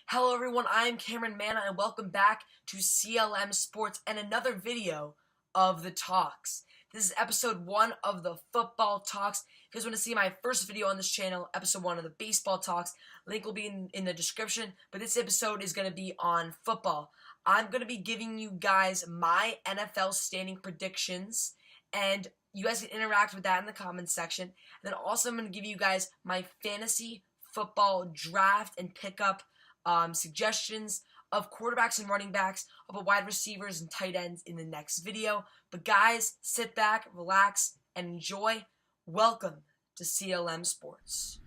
Hello everyone, I am Cameron Manna and welcome back to CLM Sports and another video of the talks. This is episode 1 of the football talks. If you guys want to see my first video on this channel, episode 1 of the baseball talks, link will be in the description, but this episode is going to be on football. I'm going to be giving you guys my NFL standing predictions, and you guys can interact with that in the comments section. And then also I'm going to give you guys my fantasy football draft and pickup suggestions of quarterbacks and running backs, of wide receivers and tight ends in the next video. But guys, sit back, relax, and enjoy. Welcome to CLM Sports.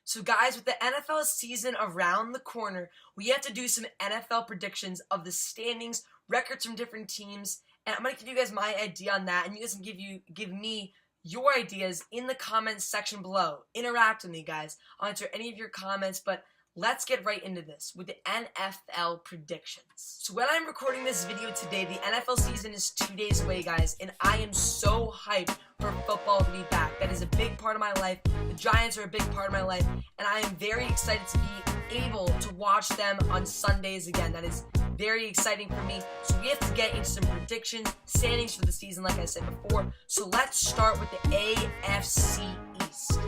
So guys, with the NFL season around the corner, we have to do some NFL predictions of the standings, records from different teams, and I'm going to give you guys my idea on that, and you guys can give me your ideas in the comments section below. Interact with me, guys. I'll answer any of your comments, but let's get right into this with the NFL predictions. So when I'm recording this video today, the NFL season is 2 days away, guys, and I am so hyped for football to be back. That is a big part of my life. The Giants are a big part of my life, and I am very excited to be able to watch them on Sundays again. That is very exciting for me. So we have to get into some predictions, standings for the season, like I said before. So let's start with the AFC East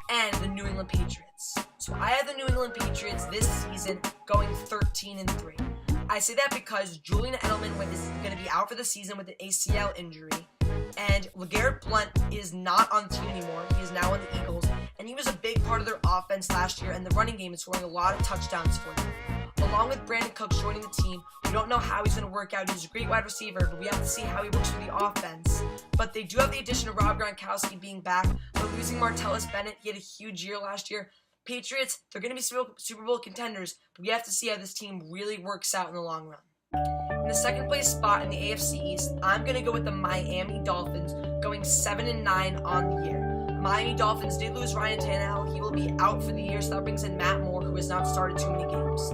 and the New England Patriots. So I have the New England Patriots this season going 13-3. I say that because Julian Edelman is going to be out for the season with an ACL injury, and LeGarrette Blount is not on the team anymore. He is now on the Eagles, and he was a big part of their offense last year, and the running game is scoring a lot of touchdowns for them. Along with Brandon Cooks joining the team, we don't know how he's going to work out. He's a great wide receiver, but we have to see how he works with the offense. But they do have the addition of Rob Gronkowski being back, but losing Martellus Bennett, he had a huge year last year. Patriots, they're going to be Super Bowl contenders, but we have to see how this team really works out in the long run. In the second place spot in the AFC East, I'm going to go with the Miami Dolphins, going 7-9 on the year. The Miami Dolphins did lose Ryan Tannehill. He will be out for the year, so that brings in Matt Moore, who has not started too many games.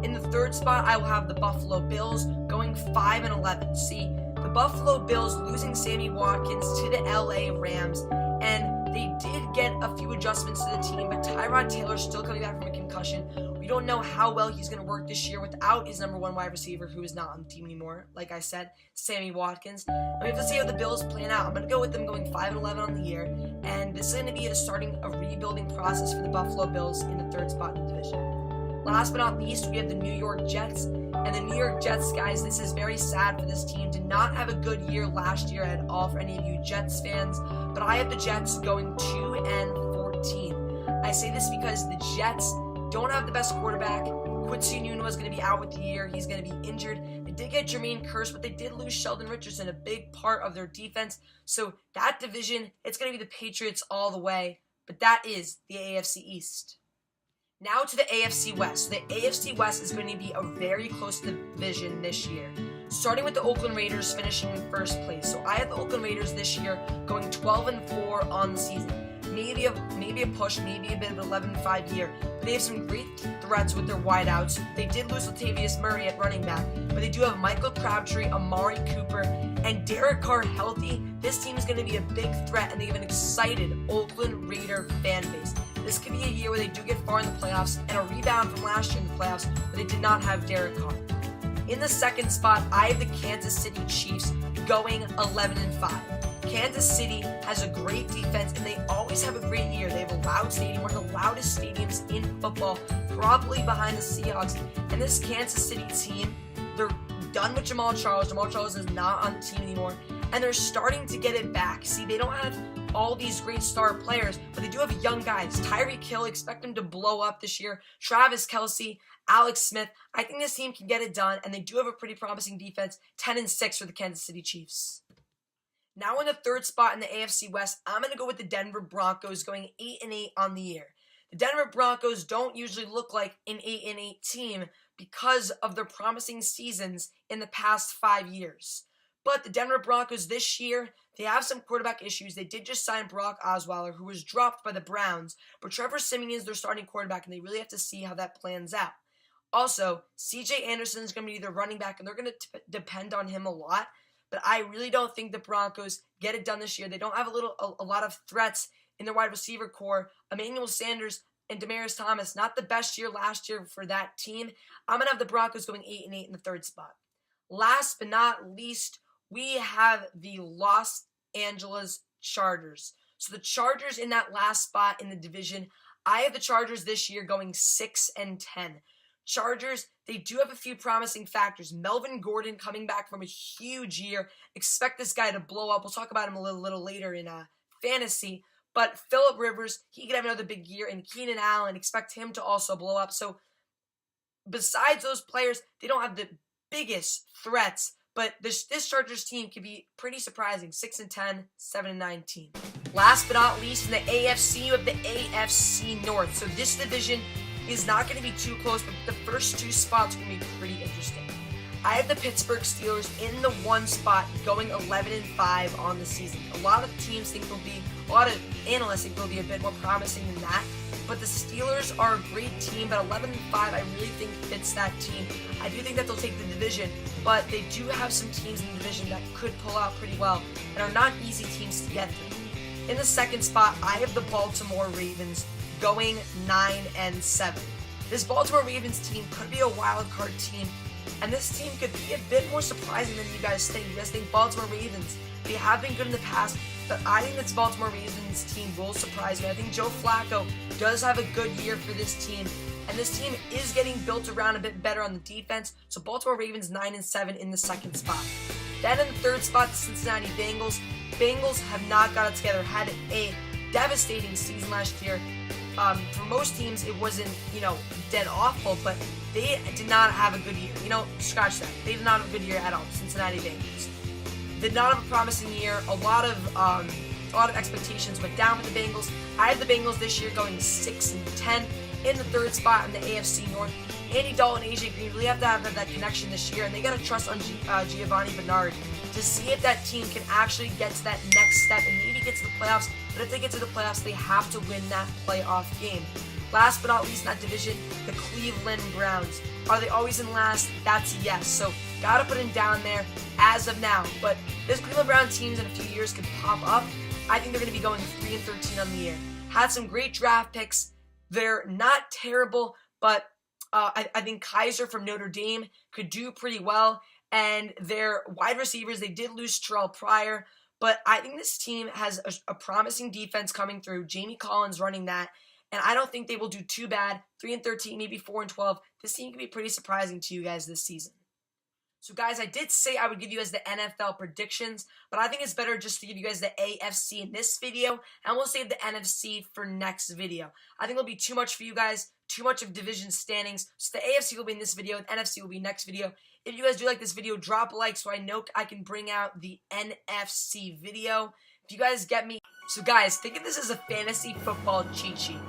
In the third spot, I will have the Buffalo Bills going 5-11. See, the Buffalo Bills losing Sammy Watkins to the LA Rams, and they did get a few adjustments to the team, but Tyrod Taylor's still coming back from a concussion. We don't know how well he's going to work this year without his number one wide receiver, who is not on the team anymore, like I said, Sammy Watkins. And we have to see how the Bills plan out. I'm going to go with them going 5-11 on the year, and this is going to be starting a rebuilding process for the Buffalo Bills in the third spot in the division. Last but not least, we have the New York Jets. And the New York Jets, guys, this is very sad for this team. Did not have a good year last year at all for any of you Jets fans. But I have the Jets going 2-14. I say this because the Jets don't have the best quarterback. Quincy Nunez is going to be out with the year. He's going to be injured. They did get Jermaine Kearse, but they did lose Sheldon Richardson, a big part of their defense. So that division, it's going to be the Patriots all the way. But that is the AFC East. Now to the AFC West. The AFC West is going to be a very close division this year, starting with the Oakland Raiders finishing in first place. So I have the Oakland Raiders this year going 12-4 on the season. Maybe a push, maybe a bit of an 11-5 year. But they have some great threats with their wideouts. They did lose Latavius Murray at running back, but they do have Michael Crabtree, Amari Cooper, and Derek Carr healthy. This team is going to be a big threat, and they have an excited Oakland Raider fan base. This could be a year where they do get far in the playoffs and a rebound from last year in the playoffs, but they did not have Derek Carr. In the second spot, I have the Kansas City Chiefs going 11-5. Kansas City has a great defense, and they always have a great year. They have a loud stadium, one of the loudest stadiums in football, probably behind the Seahawks. And this Kansas City team, they're done with Jamal Charles. Jamal Charles is not on the team anymore, and they're starting to get it back. See, they don't have all these great star players, but they do have young guys. Tyreek Hill, expect him to blow up this year. Travis Kelce, Alex Smith. I think this team can get it done, and they do have a pretty promising defense. 10-6 for the Kansas City Chiefs. Now in the third spot in the AFC West, I'm going to go with the Denver Broncos going 8-8 on the year. The Denver Broncos don't usually look like an 8-8 team because of their promising seasons in the past 5 years. But the Denver Broncos this year, they have some quarterback issues. They did just sign Brock Osweiler, who was dropped by the Browns, but Trevor Siemian is their starting quarterback, and they really have to see how that plans out. Also, C.J. Anderson is going to be their running back, and they're going to depend on him a lot. But I really don't think the Broncos get it done this year. They don't have a lot of threats in their wide receiver core, Emmanuel Sanders and Demaryius Thomas, not the best year last year for that team. I'm going to have the Broncos going 8-8 in the third spot. Last but not least, we have the Los Angeles Chargers. So the Chargers in that last spot in the division, I have the Chargers this year going 6-10. Chargers, they do have a few promising factors. Melvin Gordon coming back from a huge year. Expect this guy to blow up. We'll talk about him a little later in fantasy. But Phillip Rivers, he could have another big year. And Keenan Allen, expect him to also blow up. So besides those players, they don't have the biggest threats. But this Chargers team could be pretty surprising. 6-10, 7-9 team. Last but not least, in the AFC, you have the AFC North. So this division is not going to be too close, but the first two spots are going to be pretty interesting. I have the Pittsburgh Steelers in the one spot going 11-5 on the season. A lot of analysts think they'll be a bit more promising than that. But the Steelers are a great team, but 11-5 I really think fits that team. I do think that they'll take the division, but they do have some teams in the division that could pull out pretty well and are not easy teams to get through. In the second spot, I have the Baltimore Ravens going 9-7. This Baltimore Ravens team could be a wild card team, and this team could be a bit more surprising than you guys think. You guys think Baltimore Ravens, they have been good in the past, but I think this Baltimore Ravens team will surprise me. I think Joe Flacco does have a good year for this team, and this team is getting built around a bit better on the defense. So Baltimore Ravens 9-7 in the second spot. Then in the third spot, the Cincinnati Bengals. Bengals have not got it together, had a devastating season last year. For most teams, it wasn't, dead awful, but they did not have a good year. Scratch that. They did not have a good year at all, Cincinnati Bengals. Did not have a promising year. A lot of expectations went down with the Bengals. I have the Bengals this year going 6-10 in the third spot in the AFC North. Andy Dalton and AJ Green really have to have that connection this year, and they got to trust on Giovanni Bernard to see if that team can actually get to that next step and maybe get to the playoffs. But if they get to the playoffs, they have to win that playoff game. Last but not least in that division, the Cleveland Browns. Are they always in last? That's a yes. So gotta put them down there as of now. But this Cleveland Brown teams in a few years could pop up. I think they're going to be going 3-13 on the year. Had some great draft picks. They're not terrible, but I think Kaiser from Notre Dame could do pretty well. And their wide receivers, they did lose Terrell Pryor. But I think this team has a promising defense coming through. Jamie Collins running that. And I don't think they will do too bad. 3-13, maybe 4-12. This team can be pretty surprising to you guys this season. So guys, I did say I would give you guys the NFL predictions, but I think it's better just to give you guys the AFC in this video, and we'll save the NFC for next video. I think it'll be too much for you guys, too much of division standings. So the AFC will be in this video, the NFC will be next video. If you guys do like this video, drop a like so I know I can bring out the NFC video. If you guys get me. So guys, think of this as a fantasy football cheat sheet.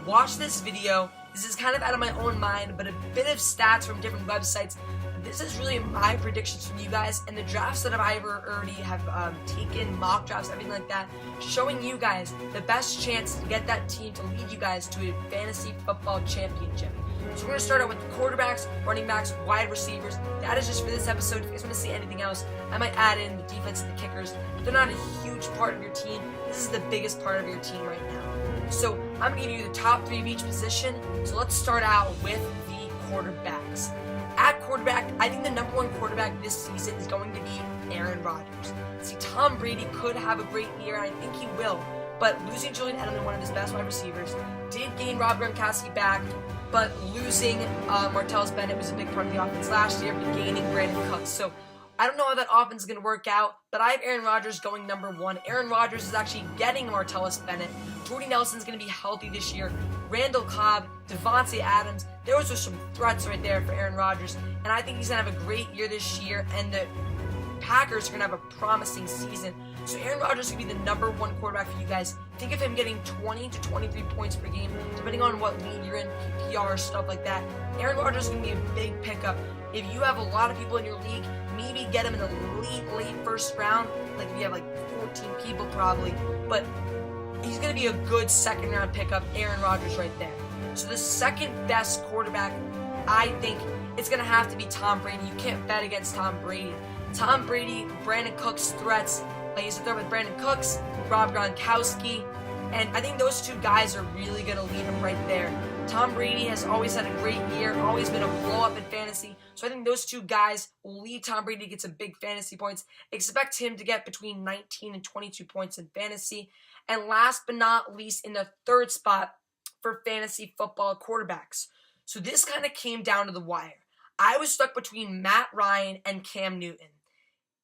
Watch this video. This is kind of out of my own mind, but a bit of stats from different websites. This is really my predictions from you guys and the drafts that I already have taken, mock drafts, everything like that, showing you guys the best chance to get that team to lead you guys to a fantasy football championship. So we're going to start out with the quarterbacks, running backs, wide receivers. That is just for this episode. If you guys want to see anything else, I might add in the defense and the kickers. But they're not a huge part of your team. This is the biggest part of your team right now. So I'm going to give you the top 3 of each position. So let's start out with the quarterbacks. At quarterback, I think the number 1 quarterback this season is going to be Aaron Rodgers. See, Tom Brady could have a great year, and I think he will. But losing Julian Edelman, one of his best wide receivers, did gain Rob Gronkowski back. But losing Martellus Bennett was a big part of the offense last year, but gaining Brandon Cooks. So I don't know how that offense is going to work out, but I have Aaron Rodgers going number 1. Aaron Rodgers is actually getting Martellus Bennett. Jordy Nelson's going to be healthy this year. Randall Cobb, Devontae Adams. Those are some threats right there for Aaron Rodgers. And I think he's going to have a great year this year, and the Packers are going to have a promising season. So Aaron Rodgers could be the number 1 quarterback for you guys. Think of him getting 20 to 23 points per game, depending on what league you're in, PPR, stuff like that. Aaron Rodgers is going to be a big pickup. If you have a lot of people in your league, maybe get him in the late first round. Like if you have like 14 people probably. But he's going to be a good second round pickup, Aaron Rodgers right there. So the second best quarterback, I think it's going to have to be Tom Brady. You can't bet against Tom Brady. Tom Brady, Brandon Cooks threats. I used to throw with Brandon Cooks, Rob Gronkowski. And I think those two guys are really going to lead him right there. Tom Brady has always had a great year, always been a blow-up in fantasy. So I think those two guys will lead Tom Brady to get some big fantasy points. Expect him to get between 19 and 22 points in fantasy. And last but not least, in the third spot for fantasy football quarterbacks. So this kind of came down to the wire. I was stuck between Matt Ryan and Cam Newton.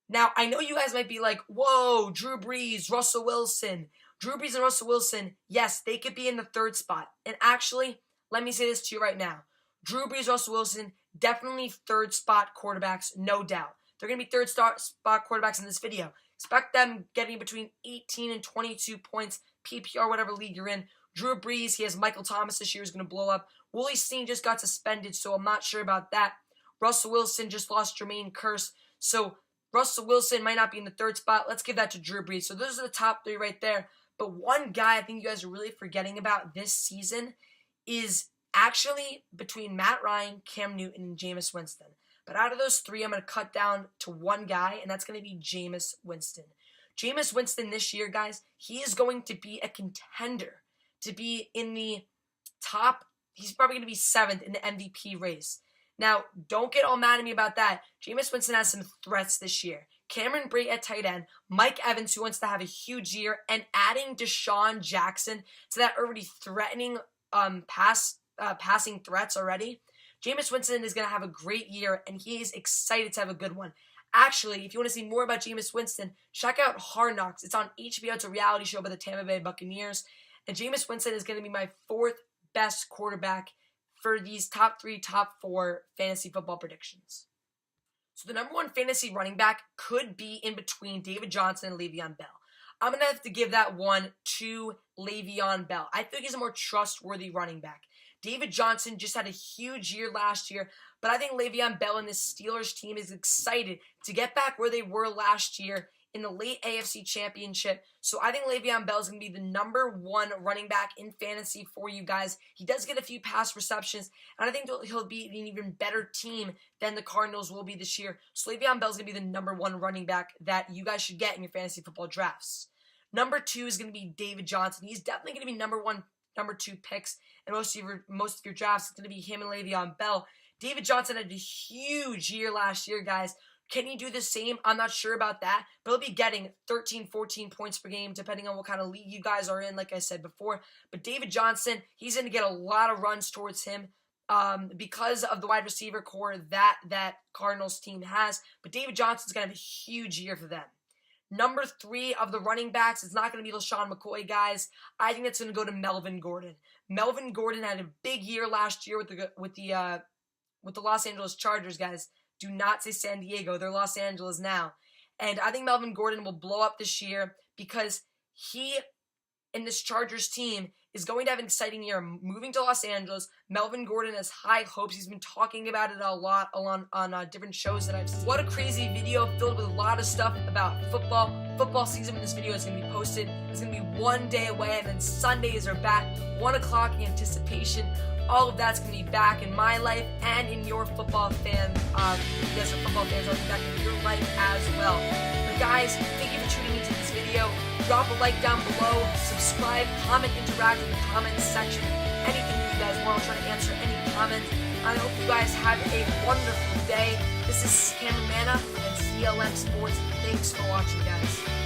Now, I know you guys might be like, whoa, Drew Brees, Russell Wilson. Drew Brees and Russell Wilson, yes, they could be in the third spot. And actually, let me say this to you right now. Drew Brees, Russell Wilson, definitely third spot quarterbacks, no doubt. They're going to be third spot quarterbacks in this video. Expect them getting between 18 and 22 points, PPR, whatever league you're in. Drew Brees, he has Michael Thomas this year, is going to blow up. Willie Steen just got suspended, so I'm not sure about that. Russell Wilson just lost Jermaine Kearse, so Russell Wilson might not be in the third spot. Let's give that to Drew Brees. So those are the top three right there. But one guy I think you guys are really forgetting about this season is actually between Matt Ryan, Cam Newton, and Jameis Winston. But out of those three, I'm going to cut down to one guy, and that's going to be Jameis Winston. Jameis Winston this year, guys, he is going to be a contender to be in the top. He's probably going to be 7th in the MVP race. Now, don't get all mad at me about that. Jameis Winston has some threats this year. Cameron Brate at tight end, Mike Evans, who wants to have a huge year, and adding Deshaun Jackson to that already threatening passing threats already. Jameis Winston is going to have a great year, and he is excited to have a good one. Actually, if you want to see more about Jameis Winston, check out Hard Knocks. It's on HBO. It's a reality show by the Tampa Bay Buccaneers. And Jameis Winston is going to be my 4th best quarterback for these top 3, top 4 fantasy football predictions. So the number 1 fantasy running back could be in between David Johnson and Le'Veon Bell. I'm going to have to give that one to Le'Veon Bell. I think he's a more trustworthy running back. David Johnson just had a huge year last year, but I think Le'Veon Bell and this Steelers team is excited to get back where they were last year in the late AFC Championship. So I think Le'Veon Bell is going to be the number 1 running back in fantasy for you guys. He does get a few pass receptions, and I think he'll be an even better team than the Cardinals will be this year. So Le'Veon Bell is going to be the number 1 running back that you guys should get in your fantasy football drafts. Number 2 is going to be David Johnson. He's definitely going to be number 1, number 2 picks in most of your drafts. It's going to be him and Le'Veon Bell. David Johnson had a huge year last year, guys. Can he do the same? I'm not sure about that, but he'll be getting 13, 14 points per game, depending on what kind of league you guys are in, like I said before. But David Johnson, he's going to get a lot of runs towards him because of the wide receiver core that Cardinals team has. But David Johnson's going to have a huge year for them. Number 3 of the running backs, it's not going to be LaShawn McCoy, guys. I think that's going to go to Melvin Gordon. Melvin Gordon had a big year last year with the Los Angeles Chargers, guys. Do not say San Diego. They're Los Angeles now. And I think Melvin Gordon will blow up this year because he and this Chargers team is going to have an exciting year. Moving to Los Angeles, Melvin Gordon has high hopes. He's been talking about it a lot on different shows that I've seen. What a crazy video filled with a lot of stuff about football. Football season when this video is going to be posted. It's going to be 1 day away, and then Sundays are back. 1 o'clock in anticipation. All of that's going to be back in my life and in your football fan. You guys are football fans, I'll be back in your life as well. But guys, thank you for tuning into this video. Drop a like down below, subscribe, comment, interact in the comments section. Anything you guys want, I'll try to answer any comments. I hope you guys have a wonderful day. This is Cameron Manna and CLM Sports. Thanks for watching, guys.